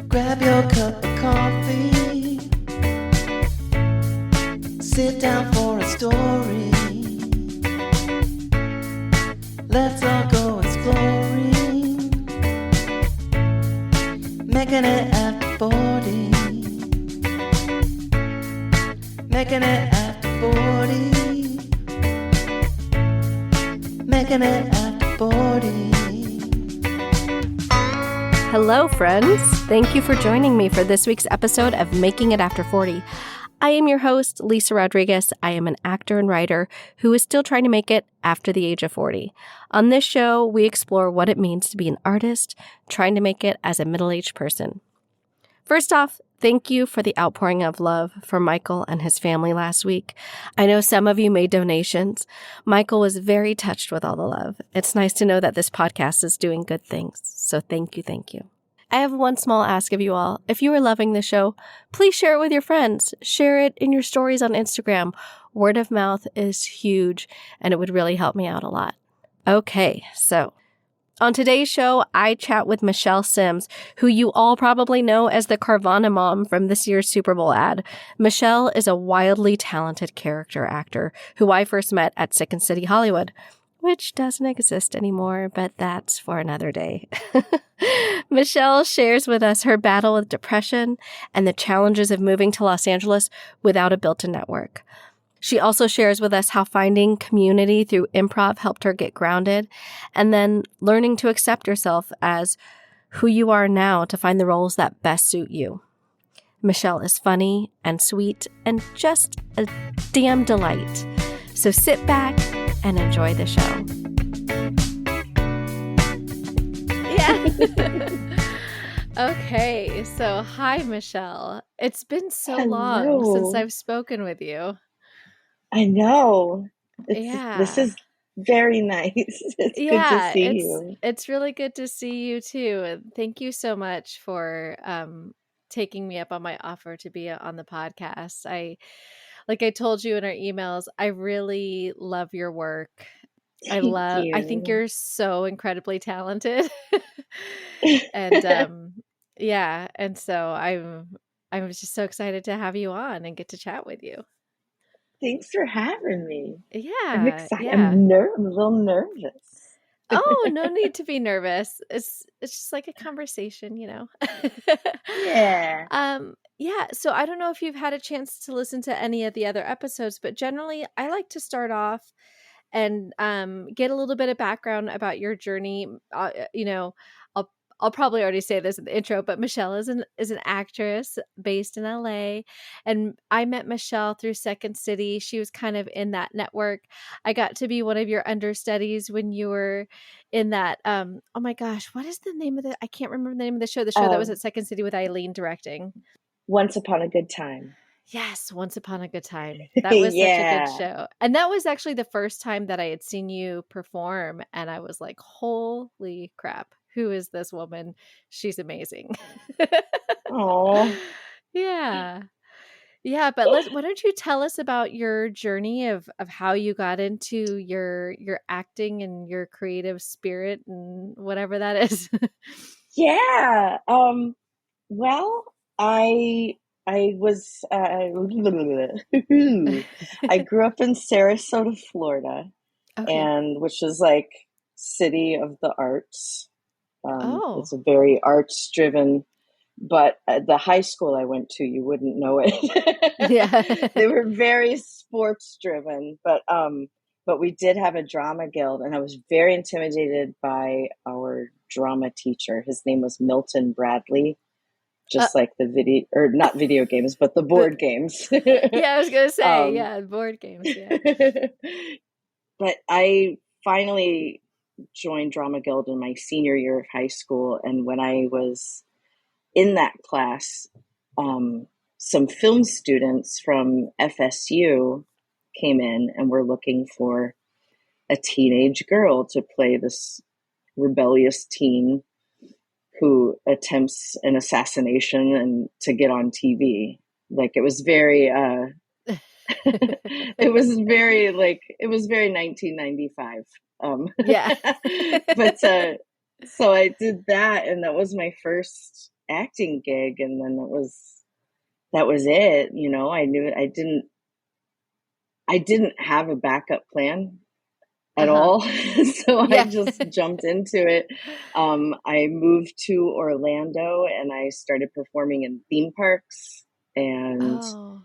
Grab your cup of coffee. Sit down for a story. Let's all go exploring. Making it after 40. Making it after 40. Making it after 40. Hello, friends. Thank you for joining me for this week's episode of Making It After 40. I am your host, Lisa Rodriguez. I am an actor and writer who is still trying to make it after the age of 40. On this show, we explore what it means to be an artist trying to make it as a middle-aged person. First off, thank you for the outpouring of love for Michael and his family last week. I know some of you made donations. Michael was very touched with all the love. It's nice to know that this podcast is doing good things. So thank you, thank you. I have one small ask of you all. If you are loving the show, please share it with your friends. Share it in your stories on Instagram. Word of mouth is huge, and it would really help me out a lot. Okay, so on today's show, I chat with Michele Simms, who you all probably know as the Carvana Mom from this year's Super Bowl ad. Michele is a wildly talented character actor who I first met at Second City Hollywood, which doesn't exist anymore, but that's for another day. Michele shares with us her battle with depression and the challenges of moving to Los Angeles without a built-in network. She also shares with us how finding community through improv helped her get grounded, and then learning to accept yourself as who you are now to find the roles that best suit you. Michele is funny and sweet and just a damn delight. So sit back and enjoy the show. Yeah. Okay, so hi, Michele. It's been so long since I've spoken with you. I know. Yeah. This is very nice. It's good to see you. It's really good to see you too. And thank you so much for taking me up on my offer to be on the podcast. Like I told you in our emails, I really love your work. I think you're so incredibly talented. And yeah, and so I'm just so excited to have you on and get to chat with you. Thanks for having me. Yeah. I'm excited. Yeah. I'm a little nervous. Oh, no need to be nervous. It's just like a conversation, you know. Yeah. Yeah, so I don't know if you've had a chance to listen to any of the other episodes, but generally I like to start off and get a little bit of background about your journey. You know, I'll probably already say this in the intro, but Michele is an actress based in LA, and I met Michele through Second City. She was kind of in that network. I got to be one of your understudies when you were in that. Oh my gosh, what is the name of the? I can't remember the name of the show. The show that was at Second City with Eileen directing. Once Upon a Good Time. Yes, Once Upon a Good Time. That was such a good show. And that was actually the first time that I had seen you perform. And I was like, holy crap, who is this woman? She's amazing. Oh. Yeah. Yeah, but why don't you tell us about your journey of how you got into your acting and your creative spirit and whatever that is. Yeah. Well, I was I grew up in Sarasota, Florida, Okay. and which is like city of the arts. Oh. It's a very arts driven, but the high school I went to, you wouldn't know it. Yeah. They were very sports driven, but we did have a drama guild, and I was very intimidated by our drama teacher. His name was Milton Bradley. Just like the video, or not video games, but the board games. Yeah, I was going to say, yeah, board games. Yeah. But I finally joined Drama Guild in my senior year of high school. And when I was in that class, some film students from FSU came in and were looking for a teenage girl to play this rebellious teen who attempts an assassination and to get on TV. Like it was very, it was very 1995. Yeah. But So I did that, and that was my first acting gig, and then that was it. I knew I didn't have a backup plan at Uh-huh. all. So I Yeah. just jumped into it. I moved to Orlando and I started performing in theme parks and Oh.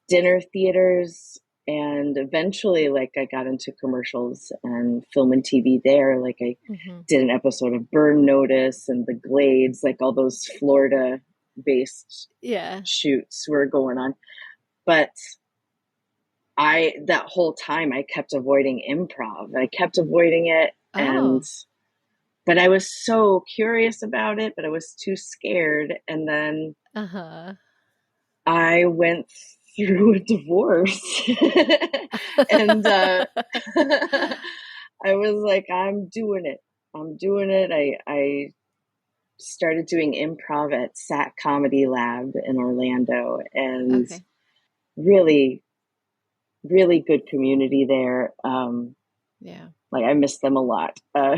dinner theaters. And eventually, like, I got into commercials and film and TV there. Like, I Hmm. did an episode of Burn Notice and The Glades, like all those Florida based Yeah. shoots were going on. But that whole time I kept avoiding improv. I kept avoiding it. Oh. But I was so curious about it, but I was too scared. And then Uh-huh. I went through a divorce. And I was like, I'm doing it. I'm doing it. I started doing improv at Sat Comedy Lab in Orlando, and Okay. really, really good community there. Yeah. Like, I miss them a lot. Oh.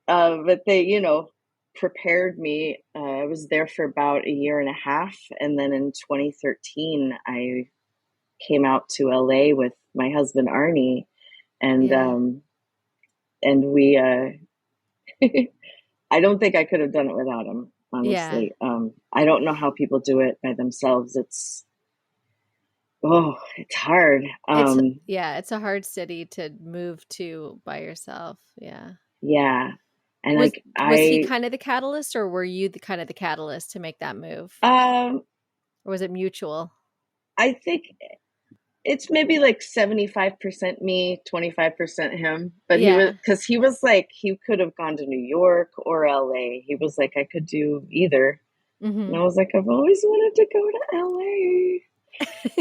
But they, prepared me. I was there for about a year and a half, and then in 2013, I came out to LA with my husband Arnie, and Yeah. we. I don't think I could have done it without him, Yeah. honestly. I don't know how people do it by themselves. It's hard. It's a hard city to move to by yourself. Yeah. Yeah, and Was like was he kind of the catalyst, or were you the kind of the catalyst to make that move? um, Or was it mutual? I think it's maybe like 75% me, 25% him. But Yeah. he was like, he could have gone to New York or LA. He was like, I could do either. And Hmm. I was like, I've always wanted to go to LA.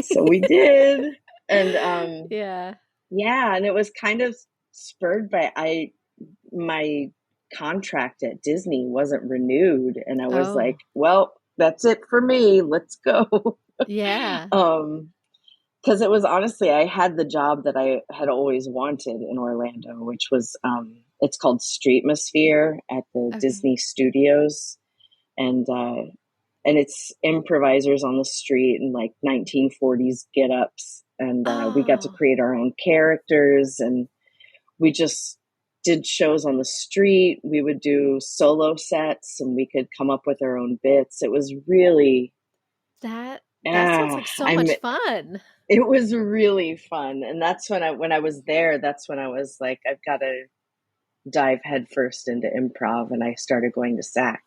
So we did. And Yeah. yeah, and it was kind of spurred by my contract at Disney wasn't renewed. And I was like, Oh. well, that's it for me. Let's go. Yeah. um because it was honestly, I had the job that I had always wanted in Orlando, which was it's called Streetmosphere at the Okay. Disney Studios, and it's improvisers on the street and like 1940s get ups, and we got to Oh. create our own characters, and we just did shows on the street. We would do solo sets, and we could come up with our own bits. It was really That sounds like so I'm much fun. it was really fun. And that's when I was there, that's when I was like, I've got to dive headfirst into improv, and I started going to SAC.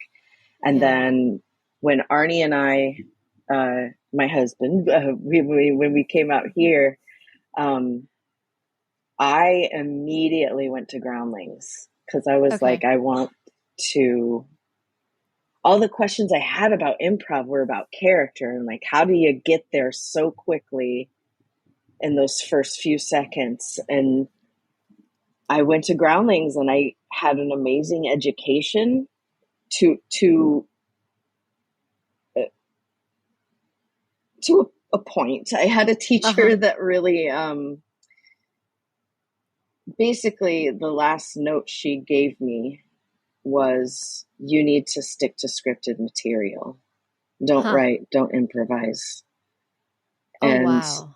And Yeah. then when Arnie and I, my husband, when we came out here, um, I immediately went to Groundlings because I was like, Okay. I want to. All the questions I had about improv were about character and like, how do you get there so quickly in those first few seconds? And I went to Groundlings and I had an amazing education to uh, a point. I had a Uh-huh. teacher that really basically the last note she gave me was, you need to stick to scripted material. Don't Huh. write, don't improvise. Oh, And wow.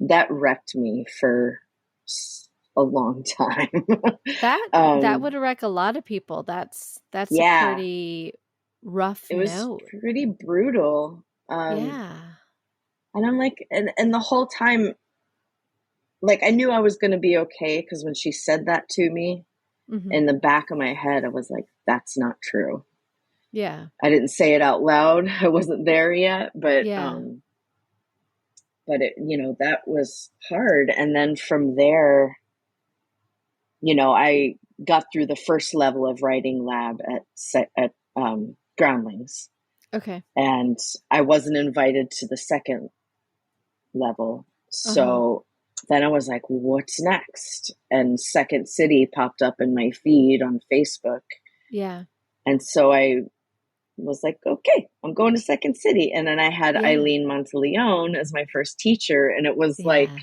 that wrecked me for a long time. That would wreck a lot of people. That's a Yeah, pretty rough it was note. pretty brutal. Yeah. And I'm like, and the whole time, like, I knew I was going to be okay, because when she said that to me, Hmm. in the back of my head, I was like, that's not true. Yeah. I didn't say it out loud. I wasn't there yet, Yeah. but it, that was hard. And then from there, I got through the first level of writing lab at Groundlings, Okay. and I wasn't invited to the second level. Uh-huh. So then I was like, what's next? And Second City popped up in my feed on Facebook. Yeah. And so I was like, okay, I'm going to Second City. And then I had Yeah. Eileen Monteleone as my first teacher. And it was like, Yeah.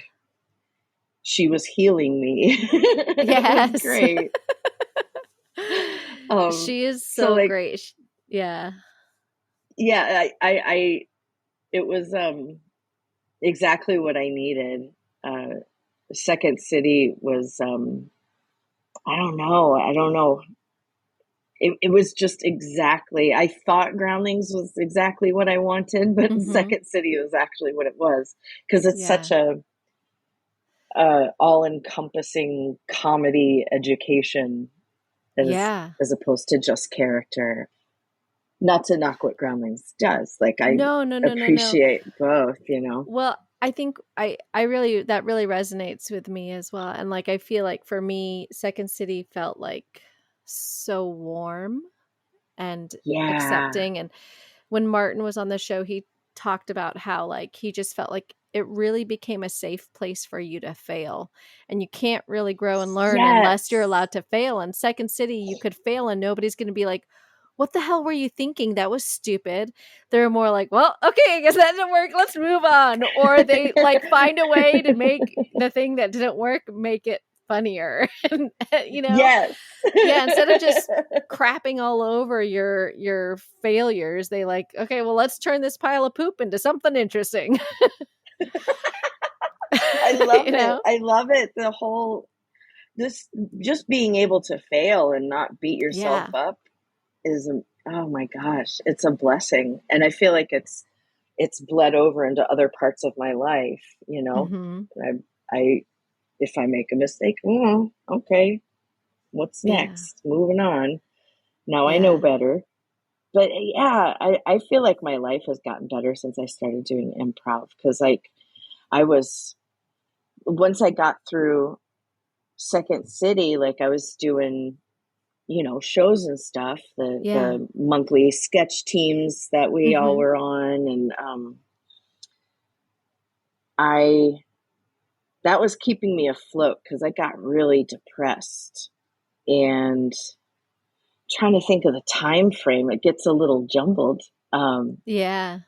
she was healing me. It was Yes. great. She is So so like, great. Yeah. yeah, it was exactly what I needed. Second City was, I don't know. It was just exactly, I thought Groundlings was exactly what I wanted, but Mm-hmm. Second City was actually what it was, because it's Yeah. such a all-encompassing comedy education Yeah. as opposed to just character. Not to knock what Groundlings does. Like, I No, no, no, no, no. appreciate both, you know. Well, I think I really that really resonates with me as well. And like I feel like for me, Second City felt like so warm and Yeah. accepting. And when Martin was on the show, he talked about how like he just felt like it really became a safe place for you to fail. And you can't really grow and learn unless you're Yes. allowed to fail. In Second City, you could fail and nobody's going to be like, what the hell were you thinking? That was stupid. They're more like, well, okay, I guess that didn't work. Let's move on. Or they like find a way to make the thing that didn't work, make it funnier. And, you know? Yes. Yeah, instead of just crapping all over your failures, they like, okay, well, let's turn this pile of poop into something interesting. I love You it. know? I love it. The whole, this, just being able to fail and not beat yourself Yeah. up is, oh my gosh, it's a blessing. And I feel like it's bled over into other parts of my life, you know. Mm-hmm. I if I make a mistake, okay, what's Yeah. next? Moving on. Now I know Yeah. better. But yeah, I feel like my life has gotten better since I started doing improv, because like I was, once I got through Second City, like I was doing, shows and stuff, Yeah. the monthly sketch teams that we all Mm-hmm. were on, and I that was keeping me afloat because I got really depressed, and trying to think of the time frame, it gets a little jumbled. Yeah.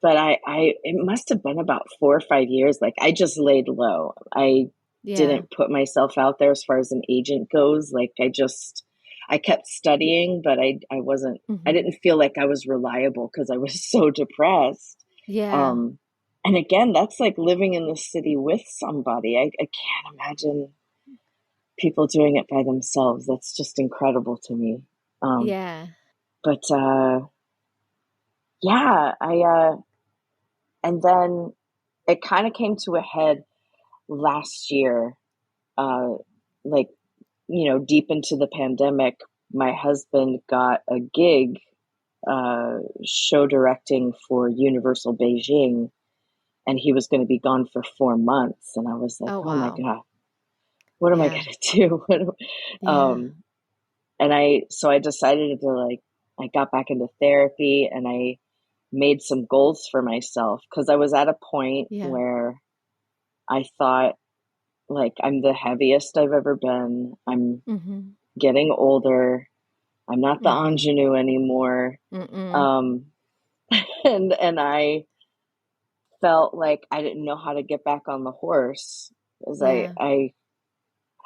But it must have been about 4 or 5 years. Like, I just laid low. I Yeah. didn't put myself out there as far as an agent goes. Like, I kept studying, but I Mm-hmm. didn't feel like I was reliable because I was so depressed. Yeah. Um, and again, that's like living in the city with somebody. I can't imagine people doing it by themselves. That's just incredible to me. Um, Yeah. but yeah, and then it kind of came to a head last year, uh, like, deep into the pandemic. My husband got a gig, show directing for Universal Beijing, and he was going to be gone for 4 months. And I was like, Oh, oh my wow. God, what am I Yeah. going to do? Yeah. um, and so I decided to, like, I got back into therapy, and I made some goals for myself, because I was at a point Yeah. where I thought, like, I'm the heaviest I've ever been. I'm Mm-hmm. getting older. I'm not the Mm-hmm. ingenue anymore. Mm-mm. Um, and I felt like I didn't know how to get back on the horse, as Yeah. I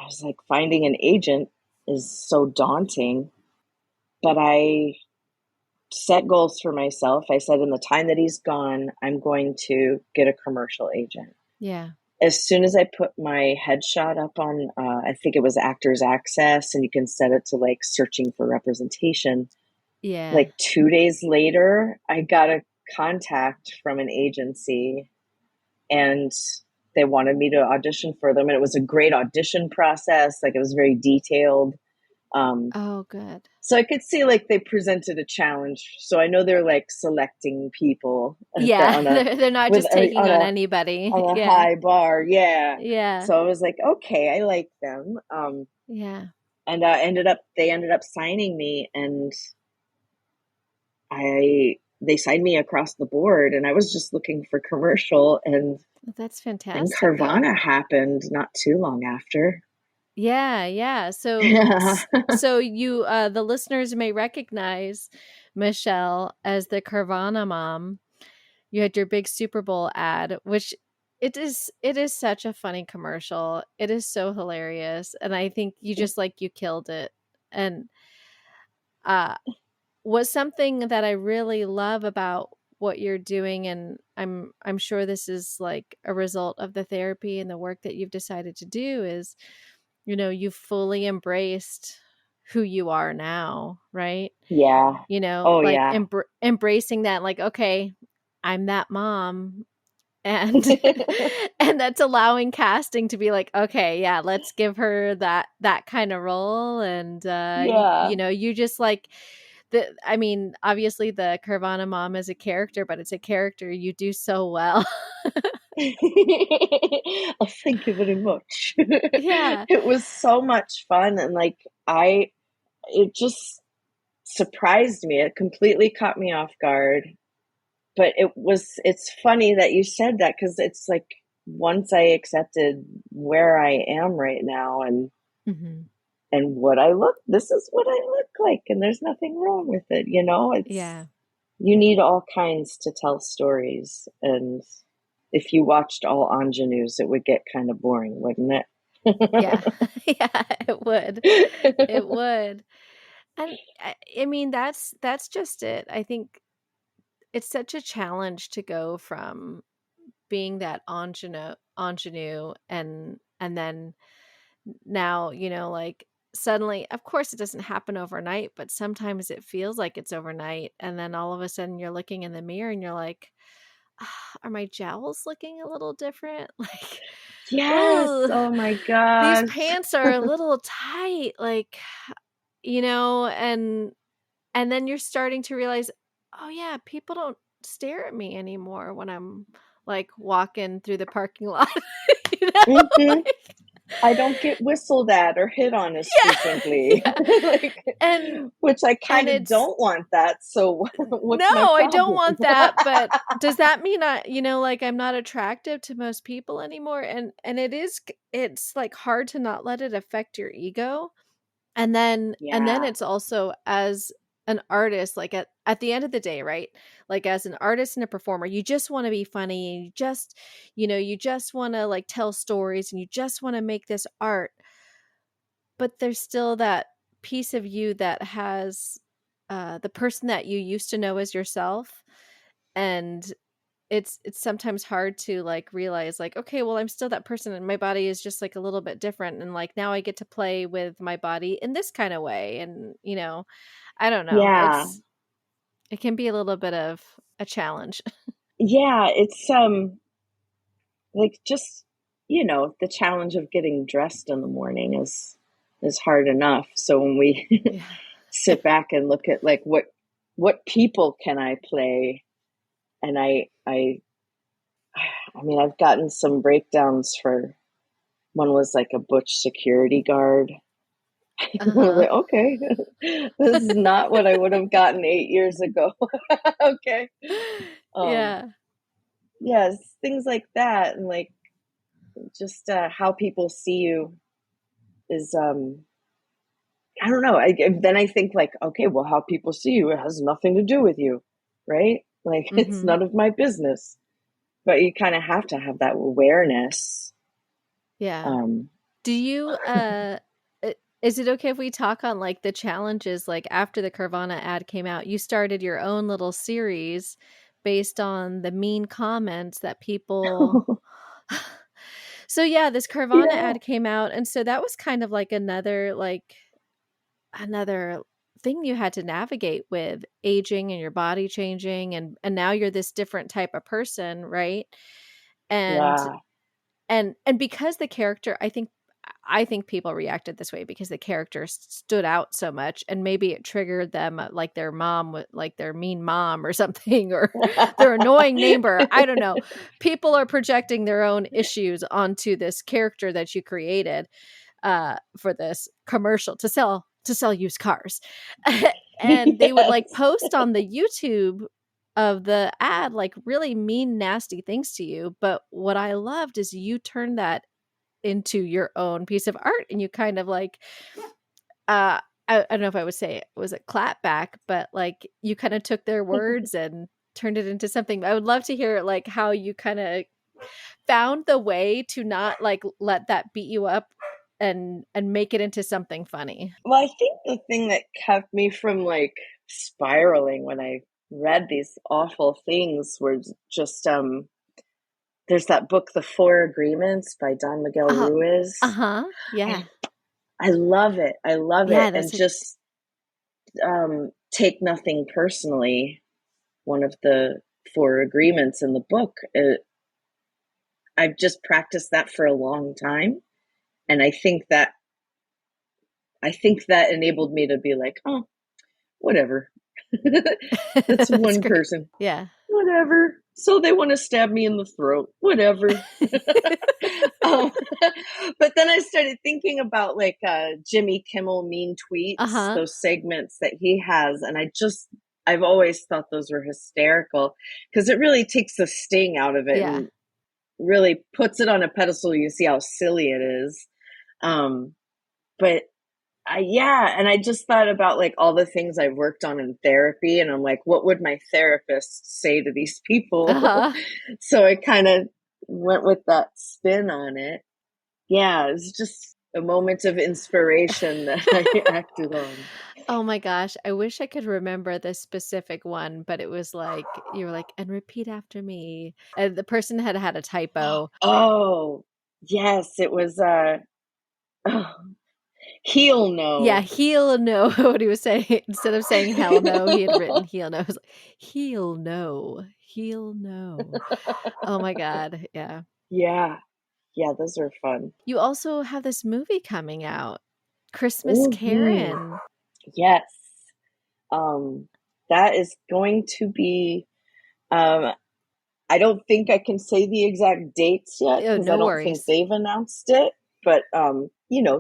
was like, finding an agent is so daunting. But I set goals for myself. I said, in the time that he's gone, I'm going to get a commercial agent. Yeah. As soon as I put my headshot up on, I think it was Actors Access, and you can set it to like searching for representation. Yeah. Like 2 days later, I got a contact from an agency, and they wanted me to audition for them. And it was a great audition process. Like, it was very detailed. Um, Oh, good. so I could see, like, they presented a challenge. So I know they're like selecting people Yeah. on a They're not with just taking on on a anybody. on a Yeah. high bar. Yeah. Yeah. So I was like, okay, I like them. Yeah. And they ended up signing me, and they signed me across the board, and I was just looking for commercial, and That's then fantastic though. Carvana happened not too long after. Yeah, yeah. So Yeah. so you the listeners may recognize Michelle as the Carvana mom. You had your big Super Bowl ad, which it is such a funny commercial. It is so hilarious, and I think you just like you killed it. And uh, was something that I really love about what you're doing, and I'm sure this is like a result of the therapy and the work that you've decided to do, is, you know, you've fully embraced who you are now, right? Yeah. You know, Oh, like yeah. embracing that, like, okay, I'm that mom. And and that's allowing casting to be like, okay, yeah, let's give her that kind of role. And Yeah. you know, you just like the, I mean, obviously the Carvana mom is a character, but it's a character you do so well. Oh, thank you very much. Yeah. It was so much fun, and like it just surprised me. It completely caught me off guard. But it's funny that you said that, because it's like once I accepted where I am right now, Hmm. and this is what I look like, and there's nothing wrong with it, it's, Yeah. you need all kinds to tell stories. And if you watched all ingenues, it would get kind of boring, wouldn't Yeah. Yeah, it would. It would. And I mean, that's just it. I think it's such a challenge to go from being that ingenue and then now, you know, like suddenly, of course it doesn't happen overnight, but sometimes it feels like it's overnight, and then all of a sudden you're looking in the mirror and you're like, "Ah, are my jowls looking a little different?" Like, Yes. oh, Oh my these gosh. pants are a little tight, like, you know. And then you're starting to realize, oh yeah, people don't stare at me anymore when I'm like walking through the parking lot. You know? Hmm. Like, I don't get whistled at or hit on as yeah. frequently, Yeah. like, And which I kind of it's, don't want that. So what's my no, I don't problem? want that, but does that mean you know, like I'm not attractive to most people anymore? And it's like hard to not let it affect your ego. And then Yeah. it's also as an artist, like at the end of the day, right? Like as an artist and a performer, you just want to be funny, and you just, you know, you just want to like tell stories, and you just want to make this art. But there's still that piece of you that has the person that you used to know as yourself. And it's sometimes hard to like realize, like, okay, well, I'm still that person, and my body is just like a little bit different, and like now I get to play with my body in this kind of way. And you know, I don't know, Yeah. it can be a little bit of a challenge. Yeah. It's like, just, the challenge of getting dressed in the morning is hard enough. So when we Yeah. sit back and look at like what people can I play, and I mean, I've gotten some breakdowns for, one was like a butch security guard. I was Uh-huh. like, okay, this is not what I would have gotten 8 years ago. Okay. Um, Yeah. yes, things like that. And like, just how people see you is, I don't know. Then I think like, okay, well, how people see you, it has nothing to do with you, right? Like, it's Mhm. none of my business. But you kind of have to have that awareness. Yeah. Um, Do you is it okay if we talk on like the challenges, like after the Carvana ad came out, you started your own little series based on the mean comments that people. So yeah, this Carvana yeah, ad came out, and so that was kind of like another thing you had to navigate with aging and your body changing, and now you're this different type of person, right? And yeah, and because the character, I think people reacted this way because the character stood out so much, and maybe it triggered them, like their mom, like their mean mom or something, or their annoying neighbor. I don't know. People are projecting their own issues onto this character that you created for this commercial to sell used cars. And they would like yes, post on the YouTube of the ad like really mean, nasty things to you. But what I loved is you turned that into your own piece of art, and you kind of like I don't know if I would say it was a clap back, but like you kind of took their words and turned it into something. I would love to hear like how you kind of found the way to not like let that beat you up and make it into something funny. Well, I think the thing that kept me from like spiraling when I read these awful things was just there's that book, The Four Agreements by Don Miguel Ruiz. Yeah. I love it. I love Yeah, it. And that's just take nothing personally. One of the four agreements in the book. I've just practiced that for a long time. And I think that enabled me to be like, oh, whatever. That's one great. person. Yeah. Whatever. So they want to stab me in the throat. Whatever. But then I started thinking about like Jimmy Kimmel Mean Tweets, those segments that he has. And I've always thought those were hysterical because it really takes the sting out of it and really puts it on a pedestal. You see how silly it is. But and I just thought about like all the things I've worked on in therapy, and I'm like, what would my therapist say to these people? So I kind of went with that spin on it. Yeah, it was just a moment of inspiration that I acted on. Oh my gosh, I wish I could remember the specific one, but it was like, you were like, and repeat after me. And the person had a typo. Oh, yes, it was, he'll know. Yeah, he'll know what he was saying. Instead of saying hell no, he had written he'll know. It was like, he'll know. He'll know. Oh my God. Yeah. Yeah. Yeah, those are fun. You also have this movie coming out, Christmas Karen. Yes. That is going to be, I don't think I can say the exact dates yet because I don't think they've announced it. But,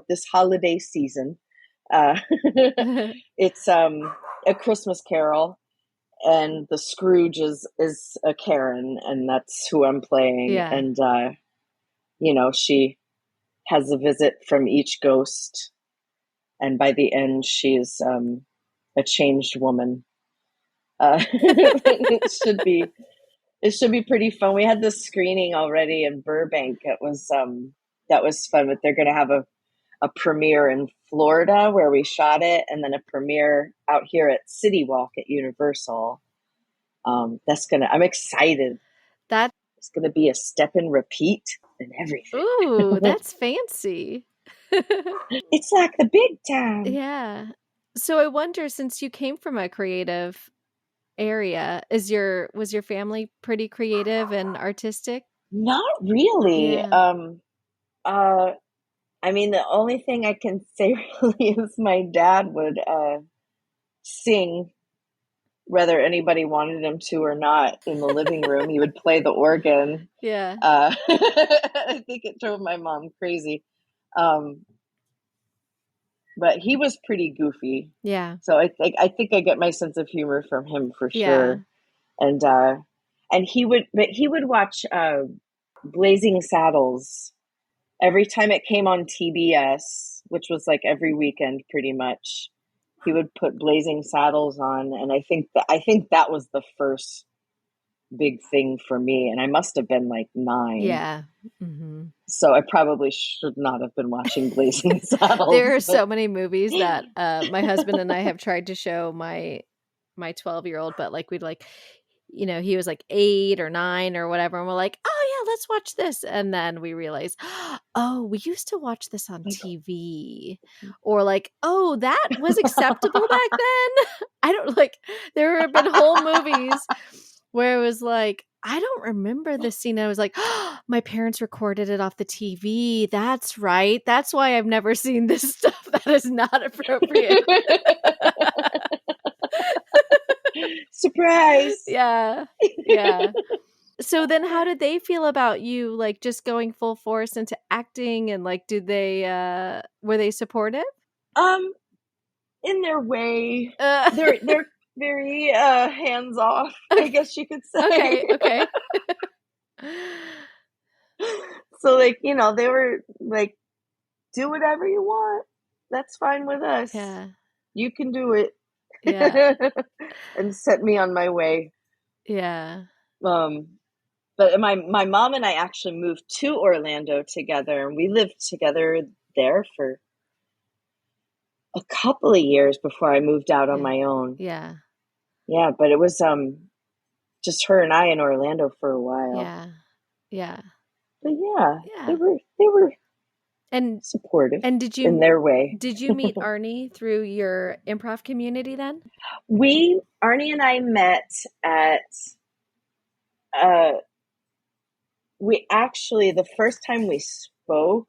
this holiday season, it's a Christmas Carol, and the Scrooge is a Karen, and that's who I'm playing. Yeah. And, she has a visit from each ghost. And by the end, she's a changed woman. It should be pretty fun. We had this screening already in Burbank. That was fun, but they're going to have a premiere in Florida where we shot it, and then a premiere out here at City Walk at Universal. I'm excited. It's going to be a step and repeat and everything. Ooh, that's fancy. It's like the big time. Yeah. So I wonder, since you came from a creative area, was your family pretty creative and artistic? Not really. Yeah. I mean, the only thing I can say really is my dad would sing whether anybody wanted him to or not in the living room. He would play the organ. Yeah. I think it drove my mom crazy. But he was pretty goofy. Yeah. So I think I get my sense of humor from him for sure. And he would watch Blazing Saddles every time it came on TBS, which was like every weekend pretty much. He would put Blazing Saddles on, and I think that was the first big thing for me, and I must have been like 9. Yeah. Mm-hmm. So I probably should not have been watching Blazing Saddles. There are so many movies that my husband and I have tried to show my 12-year-old, but like we'd like, he was like 8 or 9 or whatever, and we're like, oh yeah, let's watch this, and then we realized, oh, we used to watch this on TV, or like, oh, that was acceptable back then. I don't like. There have been whole movies where it was like, I don't remember this scene. I was like, oh, my parents recorded it off the TV. That's right. That's why I've never seen this stuff that is not appropriate. Surprise. Yeah. Yeah. So then how did they feel about you, like, just going full force into acting, and like, did they were they supportive? In their way. They're very hands off, I guess you could say. Okay. So like, they were like, do whatever you want. That's fine with us. Yeah. You can do it. Yeah. And set me on my way. Yeah. But my mom and I actually moved to Orlando together, and we lived together there for a couple of years before I moved out on Yeah. my own. Yeah. Yeah, but it was just her and I in Orlando for a while. Yeah. Yeah. But yeah, Yeah. they were And supportive did in their way. you meet Arnie through your improv community then? Arnie and I met at the first time we spoke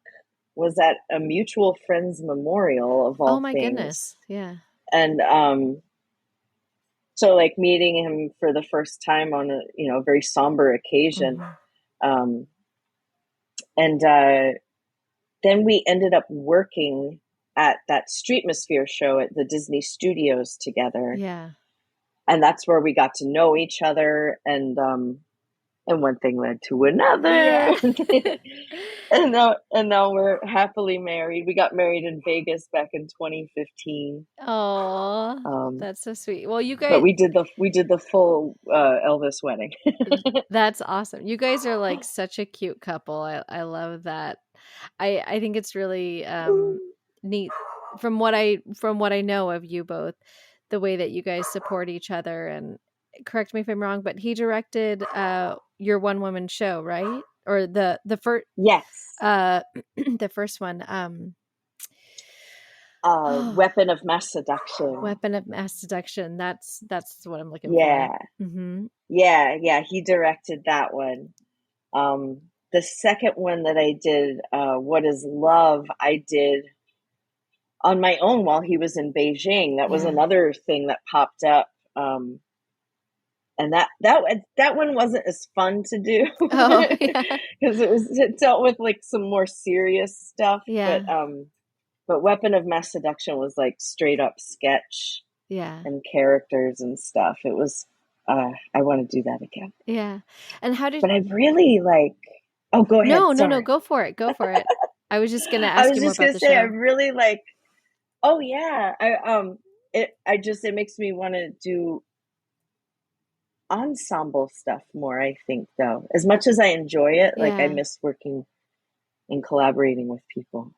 was at a mutual friend's memorial of all Oh my things. goodness. Yeah. And so like meeting him for the first time on a very somber occasion. Mm-hmm. And then we ended up working at that Streetmosphere show at the Disney Studios together. Yeah. And that's where we got to know each other, and one thing led to another. Yeah. and now we're happily married. We got married in Vegas back in 2015. Oh, that's so sweet. Well, you guys, but we did the full Elvis wedding. That's awesome. You guys are like such a cute couple. I love that. I think it's really neat from what I know of you both, the way that you guys support each other. And correct me if I'm wrong, but he directed your one woman show, right? Or the first Yes. the first one. Weapon of Mass Seduction. Weapon of Mass Seduction. That's what I'm looking Yeah. for. Mm-hmm. Yeah. He directed that one. The second one that I did, What is Love, I did on my own while he was in Beijing. That was another thing that popped up. And that one wasn't as fun to do. Oh, yeah. Because it dealt with like some more serious stuff. Yeah. But Weapon of Mass Seduction was like straight up sketch. Yeah. And characters and stuff. It was I want to do that again. Yeah. And how did But I really like Oh, go ahead. No, go for it. Go for it. I was just going to ask you more about the show. I really like Oh yeah. It makes me want to do ensemble stuff more, I think, though. As much as I enjoy it, like I miss working and collaborating with people.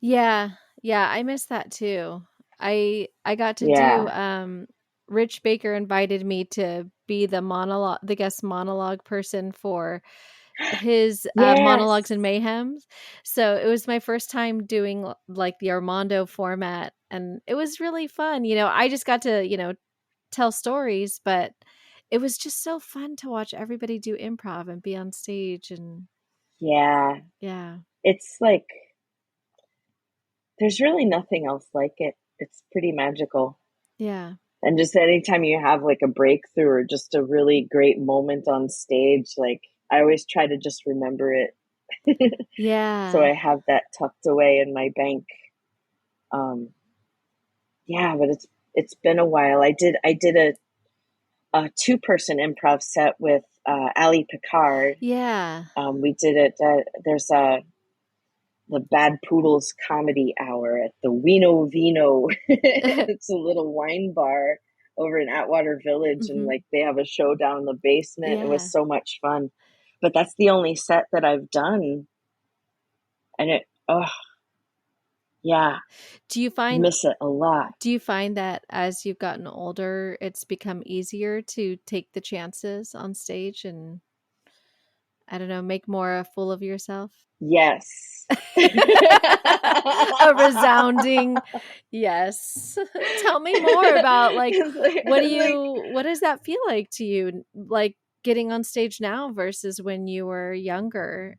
Yeah. Yeah, I miss that too. I got to do Rich Baker invited me to be the guest monologue person for his monologues and mayhems. So it was my first time doing like the Armando format, and it was really fun. I just got to, tell stories, but it was just so fun to watch everybody do improv and be on stage. And yeah, it's like there's really nothing else like it. It's pretty magical. Yeah. And just anytime you have like a breakthrough or just a really great moment on stage, like I always try to just remember it. Yeah. So I have that tucked away in my bank. But it's been a while. I did a 2-person improv set with Ali Picard. Yeah. We did it. There's the Bad Poodles Comedy Hour at the Wino Vino. It's a little wine bar over in Atwater Village, and like they have a show down in the basement. It was so much fun. But that's the only set that I've done. And do you find miss it a lot? Do you find that as you've gotten older, it's become easier to take the chances on stage and, I don't know, make more a fool of yourself? Yes. A resounding yes. Tell me more about what does that feel like to you? Like getting on stage now versus when you were younger,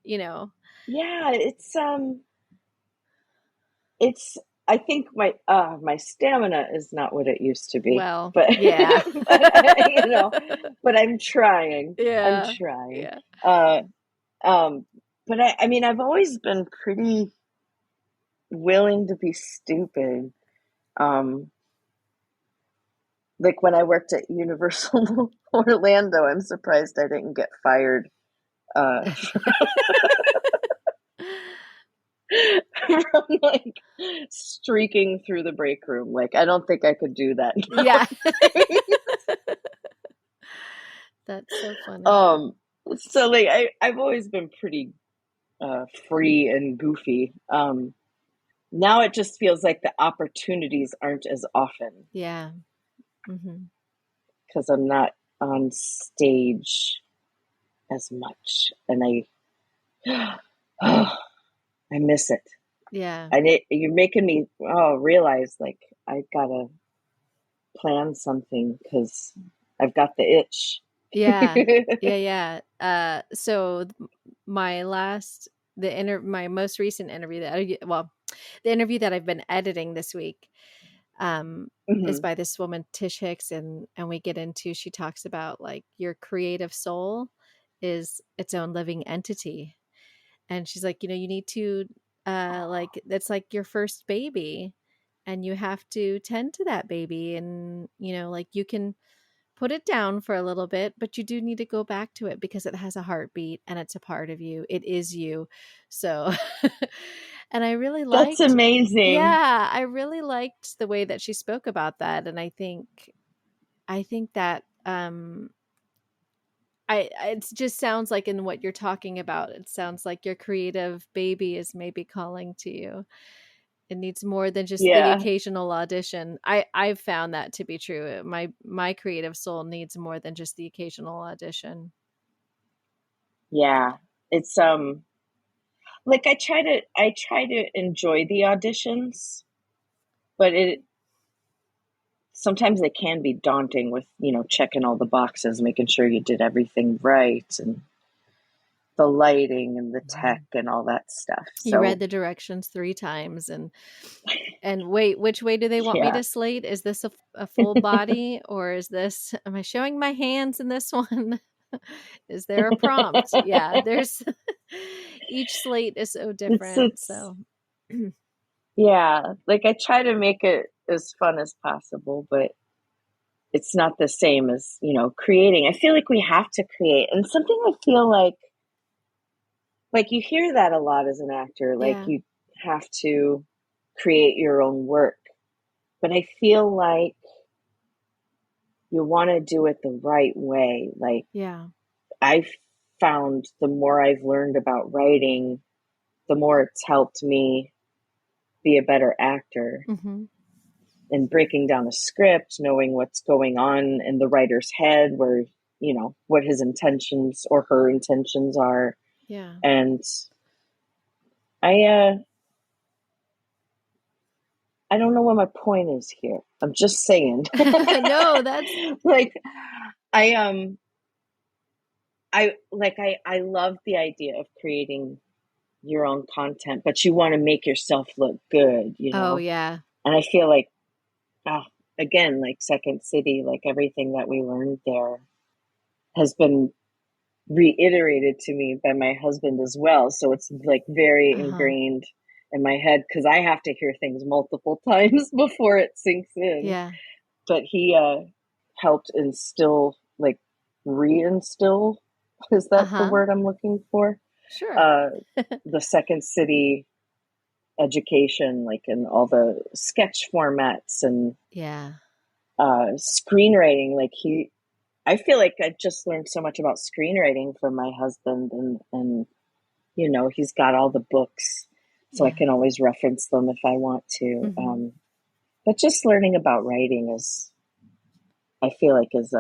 Yeah, it's I think my stamina is not what it used to be. Well, but yeah. But I'm trying. Yeah. I'm trying. Yeah. But I mean, I've always been pretty willing to be stupid. Like when I worked at Universal Orlando, I'm surprised I didn't get fired. From like streaking through the break room. Like I don't think I could do that. Yeah. That's so funny. So like I've always been pretty free and goofy. Now it just feels like the opportunities aren't as often Yeah. Mm-hmm. because I'm not on stage as much, and I miss it. Yeah. And you're making me realize like I gotta plan something because I've got the itch. Yeah. Yeah. Yeah. So my my most recent interview the interview that I've been editing this week, is Hmm. by this woman, Tish Hicks. And she talks about like your creative soul is its own living entity. And she's like, you need to, like, that's like your first baby and you have to tend to that baby. And, like you can put it down for a little bit, but you do need to go back to it because it has a heartbeat and it's a part of you. It is you. So, and I really That's liked, amazing. yeah, I really liked the way that she spoke about that. And I think that, it just sounds like in what you're talking about, it sounds like your creative baby is maybe calling to you. It needs more than just the Yeah, occasional audition. I've found that to be true. My creative soul needs more than just the occasional audition. yeah. It's like I try to enjoy the auditions, but it sometimes they can be daunting with, checking all the boxes, making sure you did everything right, and the lighting and the tech and all that stuff. You read So, the directions 3 times and wait, which way do they want me yeah. to slate? Is this a full body, or am I showing my hands in this one? Is there a prompt? Yeah, there's each slate is so It's different. it's So yeah, like I try to make it as fun as possible, but it's not the same as, creating. I feel like we have to create. And something I feel like you hear that a lot as an actor, like yeah, you have to create your own work. But I feel like you want to do it the right way. Like yeah. I've found the more I've learned about writing, the more it's helped me be a better actor. Hmm. And breaking down a script, knowing what's going on in the writer's head, where, what his intentions or her intentions are. Yeah. And I, I don't know what my point is here. I'm just saying, No, that's like, I, I love the idea of creating your own content, but you want to make yourself look good, oh yeah. And I feel like, oh, again, like Second City, like everything that we learned there has been reiterated to me by my husband as well. So it's like very Uh-huh. ingrained in my head because I have to hear things multiple times before it sinks in. Yeah. But he helped instill, like reinstill, is that the Uh-huh. word I'm looking for? Sure. Uh, the Second City education, like in all the sketch formats and Yeah. screenwriting. I feel like I just learned so much about screenwriting from my husband, and he's got all the books, so I Yeah. can always reference them if I want to. Hmm. But just learning about writing I feel like, is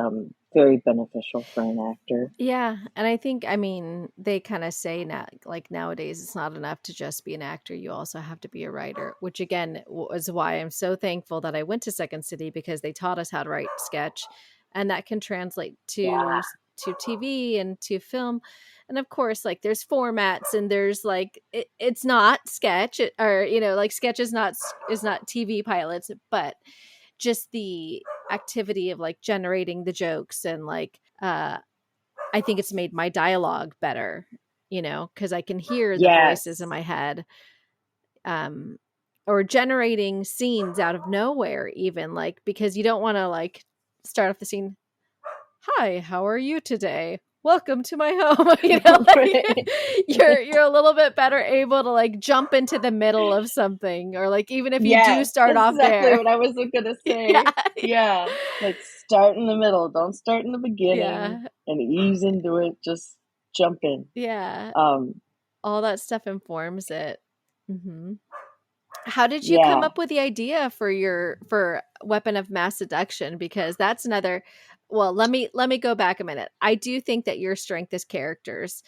very beneficial for an actor. Yeah, and I think, I mean, they kind of say now, like nowadays, it's not enough to just be an actor. You also have to be a writer, which again was why I'm so thankful that I went to Second City, because they taught us how to write sketch, and that can translate Yeah. to TV and to film. And of course, like there's formats, and there's like it's not sketch, or like sketch is not TV pilots, but just the activity of like generating the jokes and like I think it's made my dialogue better, because I can hear the voices in Yes. my head, um, or generating scenes out of nowhere, even like, because you don't want to like start off the scene. Hi, how are you today? Welcome to my home. Right. You're a little bit better able to like jump into the middle of something, or like even if you do Yes, start that's off exactly there. what I was gonna Yeah. say. Yeah, like start in the middle. Don't start in the beginning Yeah. and ease into it. Just jump in. Yeah. Um, all that stuff informs it. Hmm. How did you come Yeah. up with the idea for weapon of mass seduction? Because that's another. Well, let me go back a minute. I do think that your strength is characters.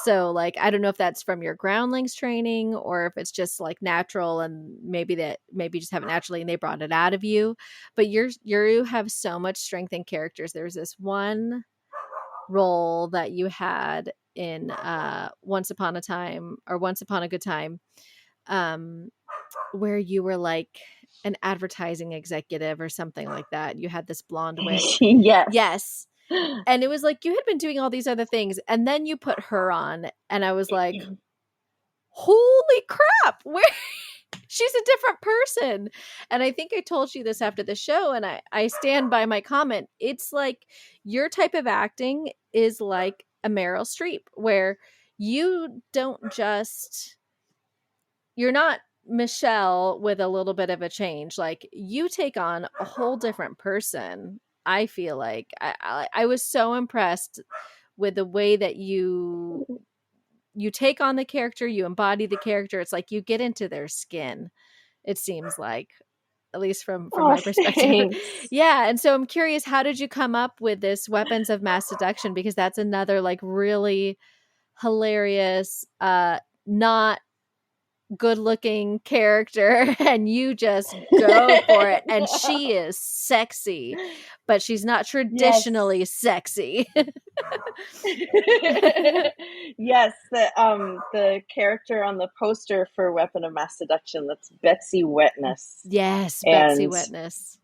So like I don't know if that's from your groundlings training or if it's just like natural and maybe you just have it naturally and they brought it out of you. But you have so much strength in characters. There's this one role that you had in Once Upon a Time or Once Upon a Good Time. Um where you were like an advertising executive or something like that. You had this blonde wig. Yes. Yes. And it was like you had been doing all these other things and then you put her on and I was like, holy crap, where she's a different person. And I think I told you this after the show and I stand by my comment. It's like your type of acting is like a Meryl Streep where you don't just you're not Michelle with a little bit of a change. Like you take on a whole different person. I feel like I was so impressed with the way that you take on the character, you embody the character. It's like you get into their skin. It seems like, at least from Oh, my perspective. thanks. Yeah, and so I'm curious, how did you come up with this weapons of mass seduction? Because that's another like really hilarious, not good looking character and you just go for it and she is sexy but she's not traditionally sexy. Yes, the character on the poster for Weapon of Mass Seduction, that's Betsy Wetness. Yes, Betsy And Witness.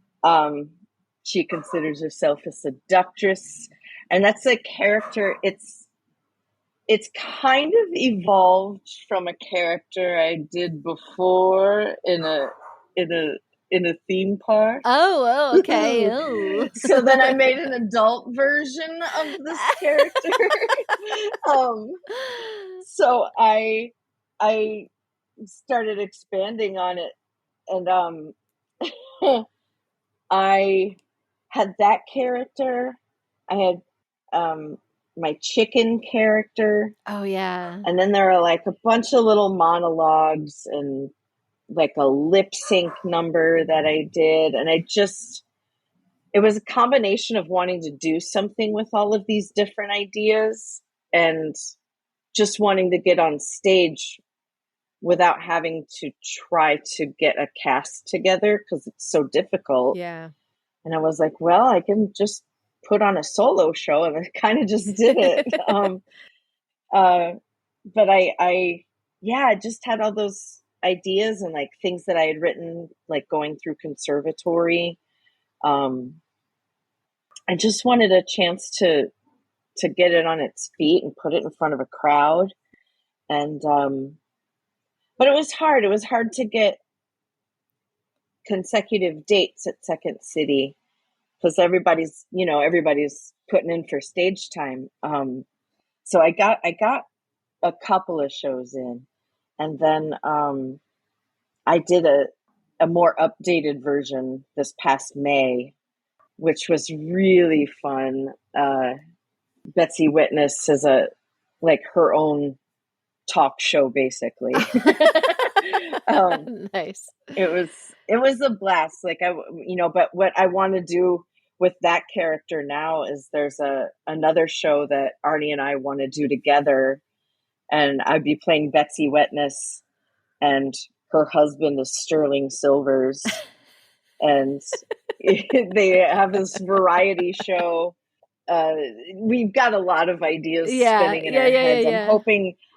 she considers herself a seductress, and that's a character. It's kind of evolved from a character I did before in a theme park. Oh, okay. Oh. So then I made an adult version of this character. So I started expanding on it, and I had that character. I had my chicken character. Oh yeah. And then there are like a bunch of little monologues and like a lip sync number that I did. And it was a combination of wanting to do something with all of these different ideas and just wanting to get on stage without having to try to get a cast together because it's so difficult. Yeah. And I was like, well, I can just put on a solo show, and I kind of just did it. But I just had all those ideas and like things that I had written, like going through conservatory. I just wanted a chance to get it on its feet and put it in front of a crowd. And but it was hard. It was hard to get consecutive dates at Second City because everybody's putting in for stage time. So I got a couple of shows in, and then I did a more updated version this past May, which was really fun. Betsy Witness is her own talk show, basically. Nice. It was a blast. But what I want to do with that character now is there's another show that Arnie and I want to do together, and I'd be playing Betsy Wetness, and her husband is Sterling Silvers, and they have this variety show. We've got a lot of ideas spinning in our heads. Yeah.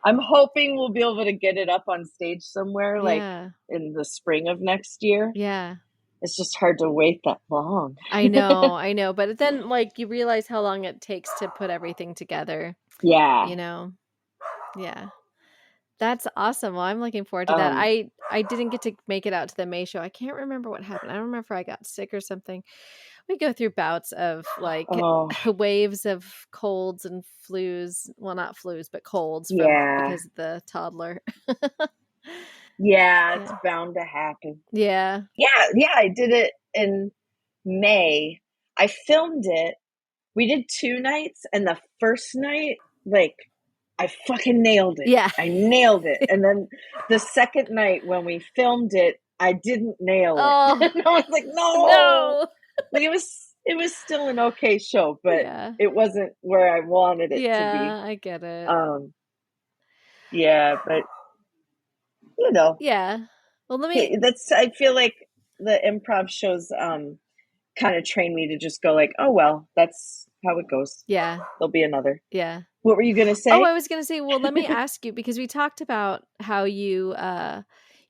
I'm hoping we'll be able to get it up on stage somewhere, like in the spring of next year. Yeah. It's just hard to wait that long. I know. But then like you realize how long it takes to put everything together. Yeah. Yeah. That's awesome. Well, I'm looking forward to that. I didn't get to make it out to the May show. I can't remember what happened. I don't remember if I got sick or something. We go through bouts of like waves of colds and flus. Well, not flus, but colds because of the toddler. Yeah, it's bound to happen. Yeah. Yeah, I did it in May. I filmed it. We did 2 nights, and the first night, like, I fucking nailed it. Yeah. I nailed it. And then the second night when we filmed it, I didn't nail it. Oh, And I was like, no. no. Like it was still an okay show, but Yeah. it wasn't where I wanted it to be. Yeah, I get it. Yeah, but you know, Yeah. Well, let me. I feel like the improv shows kind of train me to just go like, oh well, that's how it goes. Yeah. There'll be another. Yeah. What were you gonna say? Oh, I was going to say, well, let me ask you, because we talked about how you,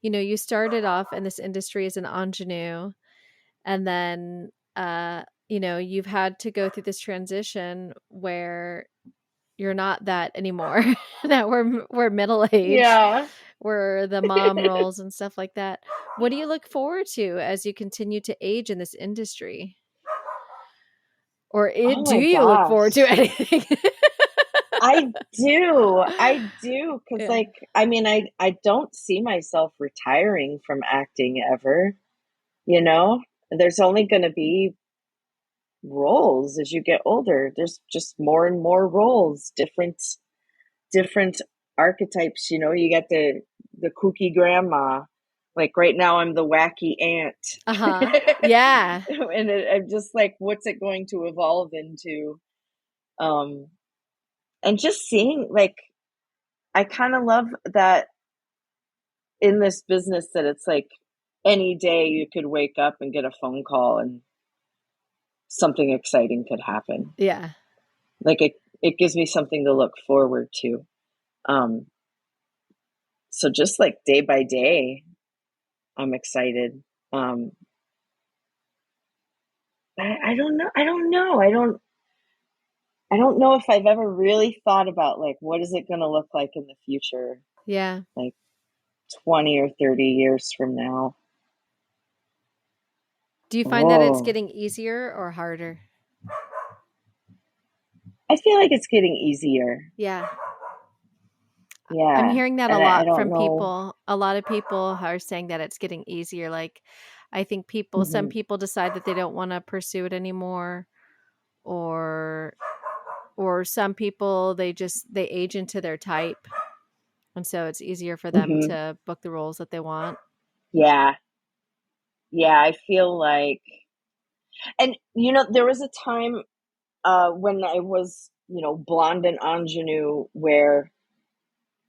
you started off in this industry as an ingenue, and then, you've had to go through this transition where you're not that anymore, that we're middle aged. Yeah. We're the mom roles and stuff like that. What do you look forward to as you continue to age in this industry? Or Oh do my you look forward to gosh. anything? I do. Cause Yeah. like, I mean, I don't see myself retiring from acting ever, you know? There's only gonna be roles as you get older. There's just more and more roles, different archetypes, you know. You get the kooky grandma. Like right now I'm the wacky aunt. Uh-huh. Yeah. And I'm just like, what's it going to evolve into? And just seeing, like, I kind of love that in this business that it's like any day you could wake up and get a phone call and something exciting could happen. Yeah. Like it gives me something to look forward to. So just like day by day, I'm excited. I don't know. I don't know if I've ever really thought about like what is it going to look like in the future, Yeah. like 20 or 30 years from now. Do you find that it's Oh, getting easier or harder? I feel like it's getting easier. Yeah. I'm Yeah. hearing that a And I lot don't from know. people. A lot of people are saying that it's getting easier. Like, I think some Mhm. people decide that they don't want to pursue it anymore, or some people they age into their type, and so it's easier for them Mhm. to book the roles that they want. Yeah. Yeah, I feel like, and you know, there was a time when I was, you know, blonde and ingenue where